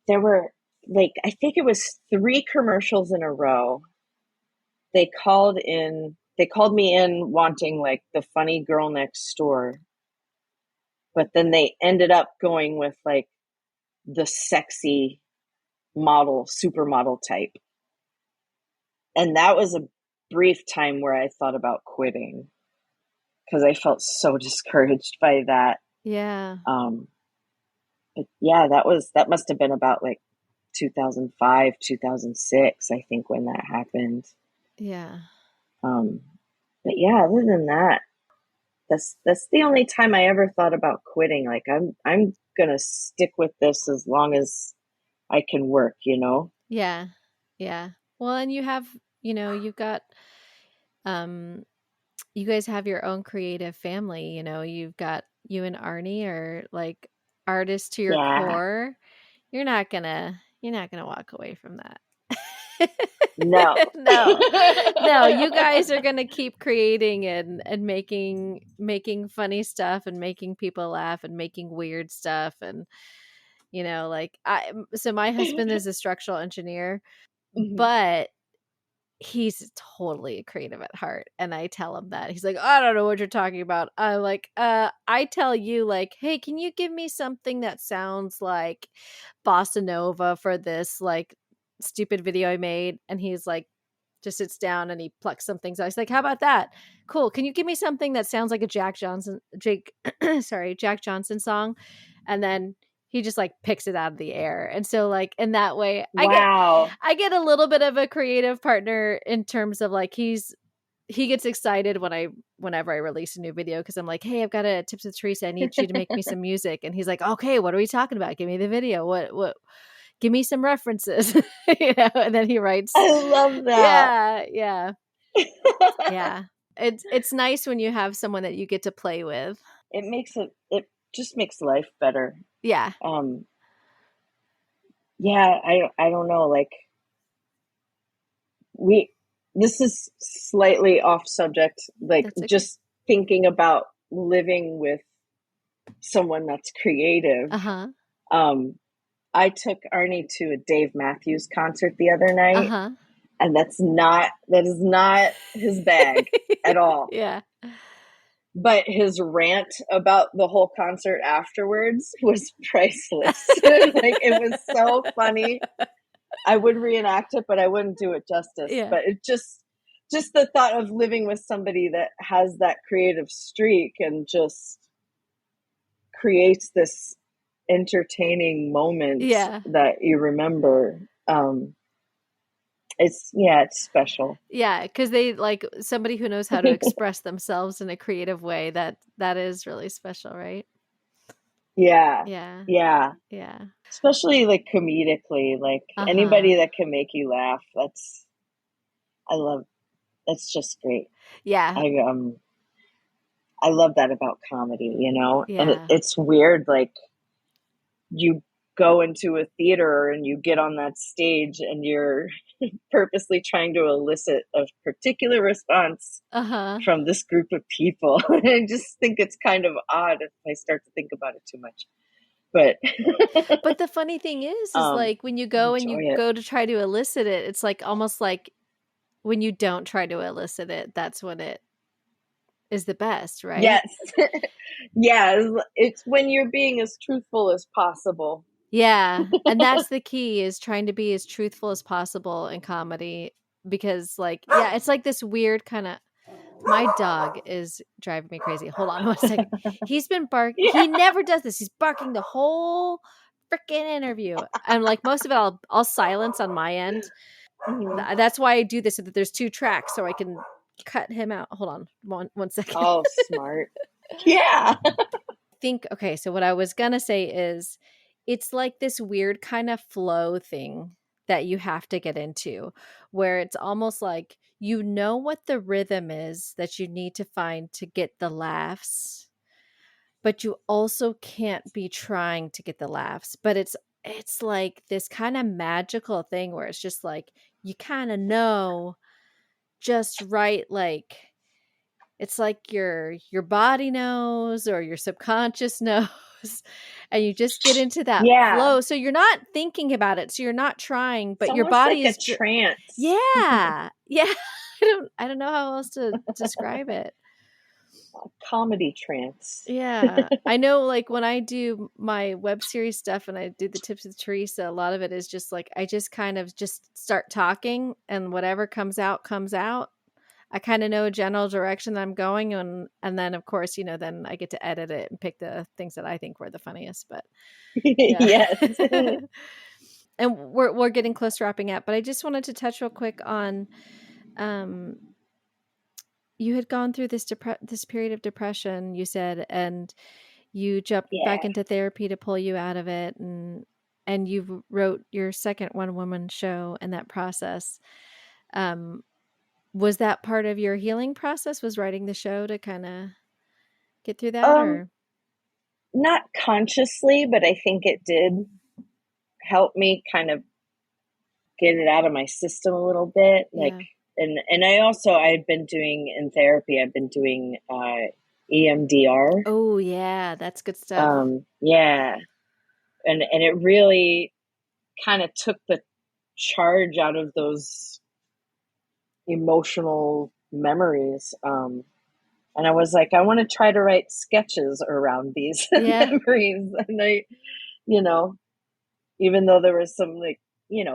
there were like I think it was 3 commercials in a row. They called me in wanting like the funny girl next door, but then they ended up going with like the sexy model, supermodel type. And that was a brief time where I thought about quitting because I felt so discouraged by that. Yeah. Um, but yeah, that must have been about like 2005, 2006, I think, when that happened. Yeah. Um, but yeah, other than that, that's the only time I ever thought about quitting. Like I'm gonna stick with this as long as I can work, you know? Yeah. Yeah. Well, and you've got um you guys have your own creative family, you've got you and Arnie are like artists to your Yeah. core. You're not gonna walk away from that. No. No. No, you guys are gonna keep creating and making funny stuff and making people laugh and making weird stuff, and like so my husband is a structural engineer, Mhm. but he's totally creative at heart, and I tell him that. He's like, I don't know what you're talking about. I'm like, I tell you, like, hey, can you give me something that sounds like bossa nova for this like stupid video I made? And he's like, just sits down and he plucks some things out. He's like, how about that? Cool. Can you give me something that sounds like a Jack Johnson song? And then he just like picks it out of the air. And so like in that way, Wow. I get a little bit of a creative partner in terms of like he gets excited whenever I release a new video, because I'm like, hey, I've got a tips with Teresa. I need you to make me some music. And he's like, okay, what are we talking about? Give me the video. What give me some references. And then he writes. I love that. Yeah. Yeah. It's nice when you have someone that you get to play with. It just makes life better. Yeah. yeah, I don't know, like we this is slightly off subject, like That's okay. just thinking about living with someone that's creative. Uh-huh. Um, I took Arnie to a Dave Matthews concert the other night, Uh-huh. and that is not his bag at all. Yeah. But his rant about the whole concert afterwards was priceless. Like it was so funny. I would reenact it, but I wouldn't do it justice. Yeah. But it just the thought of living with somebody that has that creative streak and just creates this entertaining moment Yeah. that you remember. It's special. Yeah, because they like somebody who knows how to express themselves in a creative way, that is really special, right? Yeah, Yeah. yeah. Yeah. Especially like comedically, like Uh-huh. anybody that can make you laugh. I love. That's just great. Yeah. I I love that about comedy, and Yeah. it's weird. Like you go into a theater and you get on that stage and you're purposely trying to elicit a particular response Uh-huh. from this group of people. I just think it's kind of odd if I start to think about it too much. But But the funny thing is like when you go and you enjoy it. go to try to elicit it, it's like almost like when you don't try to elicit it, that's when it is the best, right? Yes. Yeah, it's when you're being as truthful as possible. Yeah. And that's the key is trying to be as truthful as possible in comedy because like yeah, it's like this weird kind of my dog is driving me crazy. Hold on 1 second. He's been Yeah. he never does this. He's barking the whole freaking interview. And like most of it I'll silence on my end. Mhm. That's why I do this so that there's 2 tracks so I can cut him out. Hold on. 1 second. Oh, smart. Yeah. Think okay, so what I was gonna say is it's like this weird kind of flow thing that you have to get into where it's almost like you know what the rhythm is that you need to find to get the laughs, but you also can't be trying to get the laughs. But it's like this kind of magical thing where it's just like you kind of know just right like it's like your body knows or your subconscious knows and you just get into that Yeah. flow. So you're not thinking about it. So you're not trying, It's but your almost like body a is just trance. yeah. Yeah. I don't know how else to describe it. Comedy trance. Yeah. I know like when I do my web series stuff and I do the tips with Teresa, a lot of it is just like I just kind of just start talking and whatever comes out comes out. I kind of know a general direction that I'm going and then of course, then I get to edit it and pick the things that I think were the funniest, but yeah. Yes. And we're getting close to wrapping up, but I just wanted to touch real quick on um you had gone through this period of depression, you said, and you jumped back Yeah. into therapy to pull you out of it and you wrote your second one woman show in that process. Um was that part of your healing process? Was writing the show to kind of get through that Um, or Not consciously, but I think it did help me kind of get it out of my system a little bit. Like, yeah. and I had been doing in therapy, I've been doing EMDR. Oh yeah, that's good stuff. Yeah. And it really kind of took the charge out of those emotional memories. And I was like, I want to try to write sketches around these Yeah. memories. And you know, even though there was some like,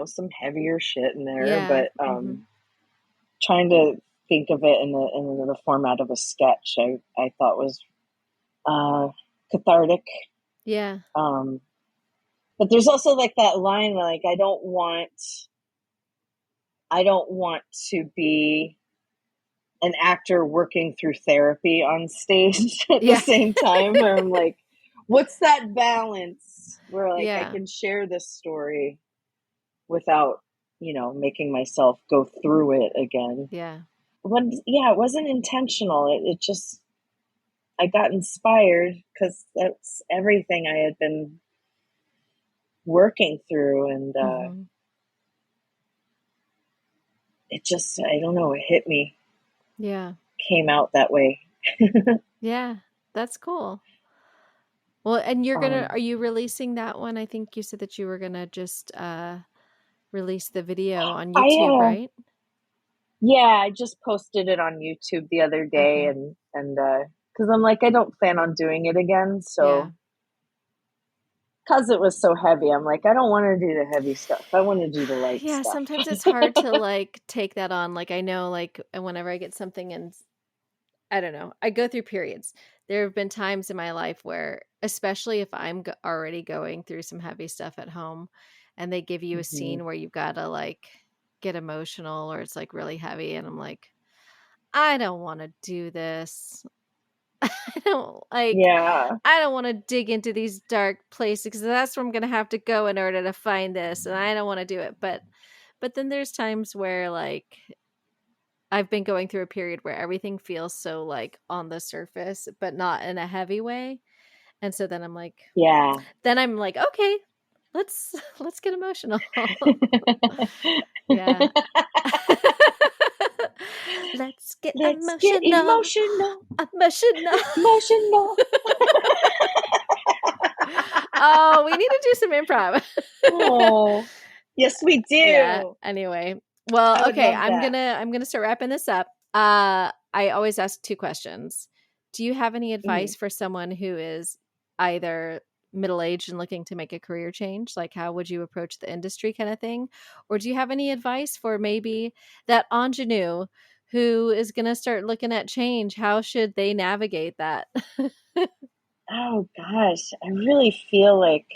some heavier shit in there, Yeah. but Mm-hmm. trying to think of it in the format of a sketch, I thought was cathartic. Yeah. But there's also like that line, like I don't want to be an actor working through therapy on stage at the Yeah. same time. Where I'm like, what's that balance where like I Yeah. can share this story without, making myself go through it again. Yeah. It wasn't intentional. It just, I got inspired because that's everything I had been working through. And Mm-hmm. it just, I don't know, it hit me, Yeah. came out that way. Yeah. That's cool. Well, and are you releasing that one? I think you said that you were gonna just release the video on I YouTube, right? Yeah, I just posted it on YouTube the other day, Okay. and because I'm like, I don't plan on doing it again. Yeah. So because it was so heavy, I'm like, I don't want to do the heavy stuff. I want to do the light Yeah, stuff. sometimes it's hard to like take that on. Like I know like whenever I get something and I don't know, I go through periods. There have been times in my life where, especially if I'm already going through some heavy stuff at home and they give you a Hmm. scene where you've got to like get emotional or it's like really heavy and I'm like, I don't want to do this. I don't like Yeah, I don't want to dig into these dark places because that's where I'm going to have to go in order to find this and I don't want to do it. But then there's times where like I've been going through a period where everything feels so like on the surface but not in a heavy way. And so yeah. then I'm like, okay, let's get emotional. Yeah. Let's get Let's get emotional. emotional, Emotional. emotional. Oh, we need to do some improv. Oh, yes, we Yeah. do. Anyway, I well, would okay. love I'm that. gonna I'm gonna start wrapping this up. I always ask two questions. Do you have any Mhm. advice for someone who is either middle aged and looking to make a career change? Like, how would you approach the industry, kind of thing? Or do you have any advice for maybe that ingenue who is gonna start looking at change? How should they navigate that? Oh gosh, I really feel like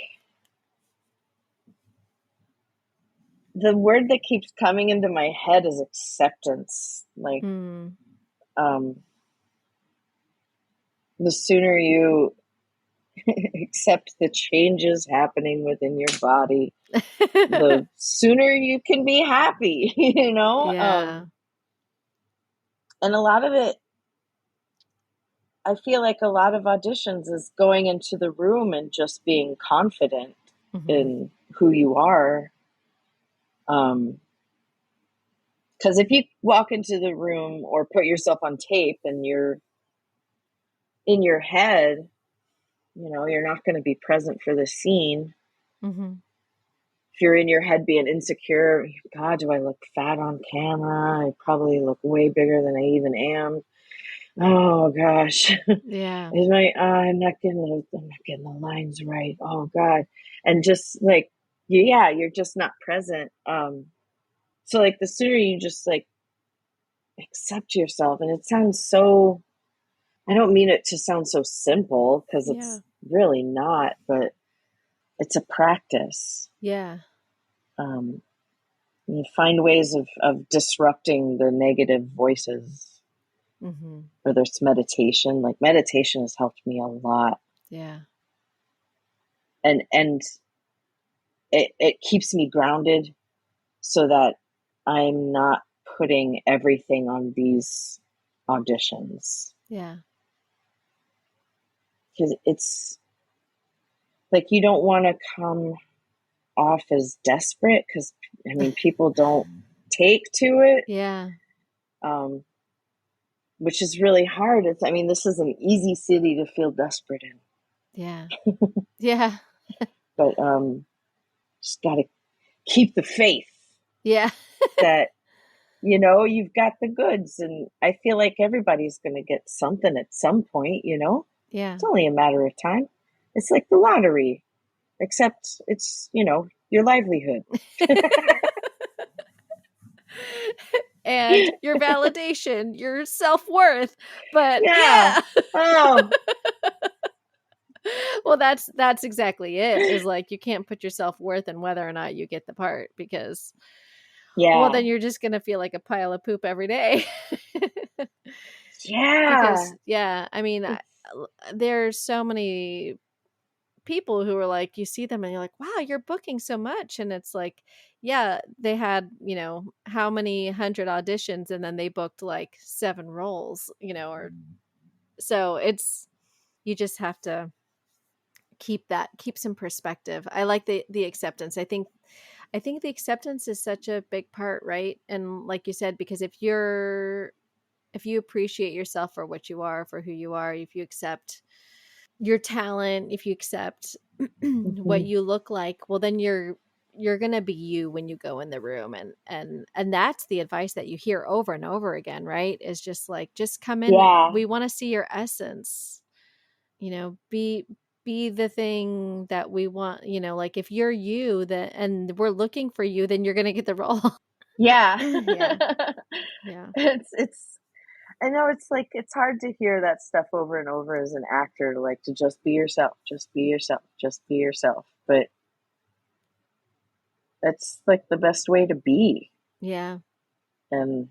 the word that keeps coming into my head is acceptance. Like, Hmm. um, the sooner you accept the changes happening within your body, the sooner you can be happy, you know? Yeah. And a lot of it, I feel like a lot of auditions is going into the room and just being confident Hmm. in who you are. Um, because if you walk into the room or put yourself on tape and you're in your head, you know, you're not going to be present for the scene. Hmm. If you're in your head being insecure, God, do I look fat on camera? I probably look way bigger than I even am. Oh gosh, Yeah. is my I'm not getting the lines right. Oh God, and just like yeah, you're just not present. So like the sooner you just like accept yourself, and it sounds so. I don't mean it to sound so simple because Yeah. it's really not, but it's a practice. Yeah. Um, you find ways of disrupting the negative voices, Hmm. whether it's meditation. Like meditation has helped me a lot, Yeah. and it keeps me grounded so that I'm not putting everything on these auditions Yeah. because it's like you don't want to come off as desperate because I mean people don't take to it, Yeah. um, which is really hard. It's I mean this is an easy city to feel desperate in, Yeah. Yeah. but just got to keep the faith Yeah. that you know you've got the goods, and I feel like everybody's going to get something at some point. You know, Yeah. it's only a matter of time. It's like the lottery, except it's you know your livelihood. And your validation, your self-worth. But Yeah. yeah. Oh, Well, that's exactly it. Is like you can't put your self-worth in whether or not you get the part because well yeah. then you're just going to feel like a pile of poop every day. Yeah. Because yeah, I mean, there's so many people who are like you see them and you're like wow you're booking so much and it's like yeah they had how many hundred auditions and then they booked like 7 roles or so it's you just have to keep some perspective. I like the acceptance. I think the acceptance is such a big part, right? And like you said, because if you appreciate yourself for what you are, for who you are, if you accept your talent, if you accept what you look like, well, then you're going to be you when you go in the room. And that's the advice that you hear over and over again, right? Is just like, just come in. Yeah. We want to see your essence, be the thing that we want, like if you're you and we're looking for you, then you're going to get the role. Yeah. Yeah. It's I know it's like, it's hard to hear that stuff over and over as an actor, like to just be yourself, just be yourself, just be yourself. But that's like the best way to be. Yeah. And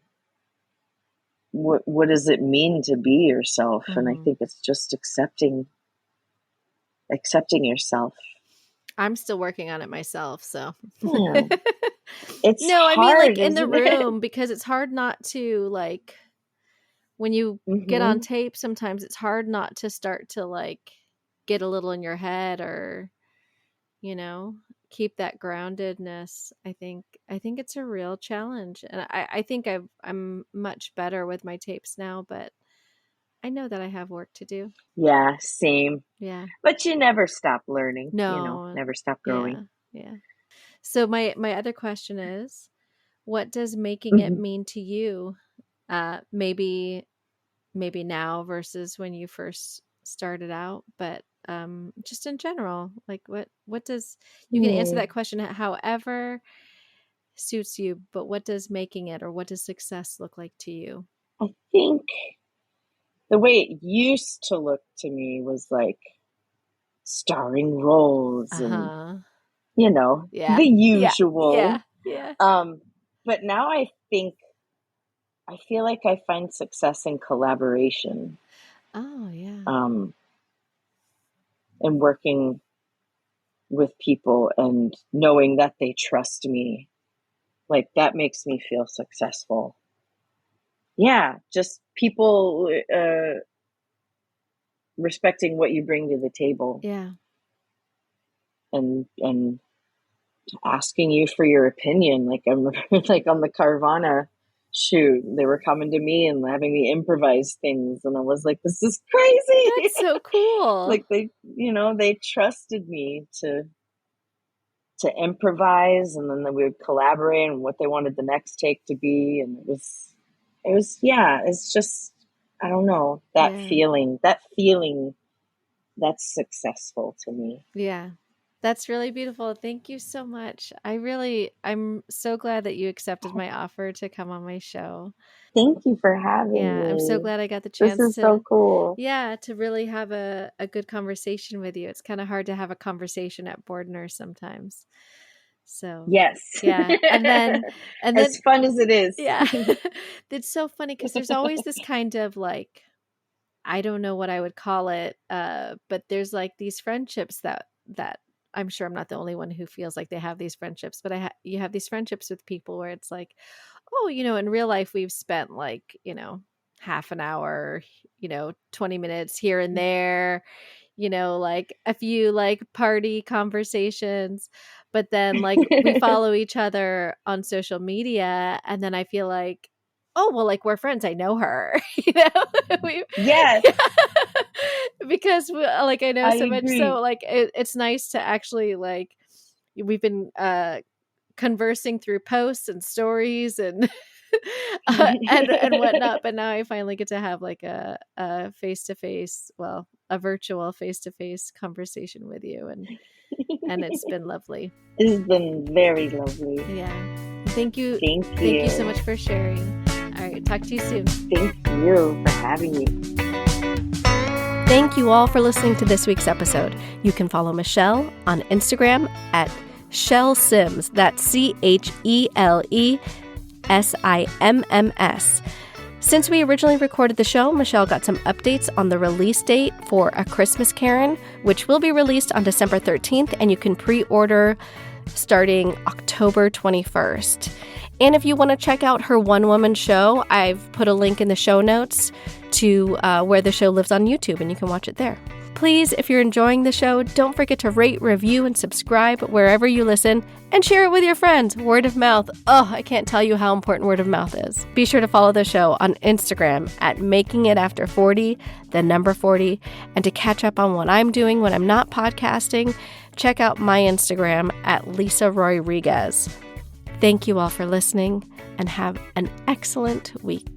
what does it mean to be yourself? And I think it's just accepting yourself. I'm still working on it myself, so. Yeah. It's hard, I mean, like in the room, because it's hard not to, like, when you get on tape, sometimes it's hard not to start to like get a little in your head or, keep that groundedness. I think it's a real challenge. And I think I'm much better with my tapes now, but I know that I have work to do. Yeah, same. Yeah. But you never stop learning. No. Never stop growing. Yeah. So my other question is, what does making it mean to you? Maybe now versus when you first started out, but just in general, like what does, you can answer that question however suits you, but what does making it, or what does success look like to you? I think the way it used to look to me was like starring roles and the usual. Yeah. But now I feel like I find success in collaboration. Oh, yeah. And working with people and knowing that they trust me. Like, that makes me feel successful. Yeah, just people respecting what you bring to the table. Yeah. And asking you for your opinion. Like, I remember, like on the Carvana shoot, they were coming to me and having me improvise things, and I was like, this is crazy. That's so cool. Like, they trusted me to improvise, and then we would collaborate on what they wanted the next take to be. And it was it's just, I don't know, that feeling that's successful to me. Yeah. That's really beautiful. Thank you so much. I'm so glad that you accepted my offer to come on my show. Thank you for having me. I'm so glad I got the chance. This is so cool. Yeah, to really have a good conversation with you. It's kind of hard to have a conversation at Board Nurse sometimes. So yes, yeah, and then as fun as it is, yeah, it's so funny because there's always this kind of like, I don't know what I would call it, but there's like these friendships that I'm sure I'm not the only one who feels like they have these friendships, but you have these friendships with people where it's like, oh, in real life we've spent like, half an hour, 20 minutes here and there, like a few like party conversations, but then like we follow each other on social media, and then I feel like, oh, well, like we're friends. I know her, Yes. Because like I know so much. Agree. So like it's nice to actually like, we've been conversing through posts and stories and and whatnot. But now I finally get to have like a face-to-face, well, a virtual face-to-face conversation with you, and it's been lovely. It's been very lovely. Yeah. Thank you. Thank you so much for sharing. All right. Talk to you soon. Thank you for having me. Thank you all for listening to this week's episode. You can follow Michele on Instagram at Michele Simms. That's CHELESIMMS. Since we originally recorded the show, Michele got some updates on the release date for A Christmas Karen, which will be released on December 13th, and you can pre-order starting October 21st. And if you want to check out her one-woman show, I've put a link in the show notes to where the show lives on YouTube, and you can watch it there. Please, if you're enjoying the show, don't forget to rate, review, and subscribe wherever you listen, and share it with your friends. Word of mouth. Oh, I can't tell you how important word of mouth is. Be sure to follow the show on Instagram at makingitafter40, the number 40, and to catch up on what I'm doing when I'm not podcasting, check out my Instagram at Lisa Rodriguez. Thank you all for listening, and have an excellent week.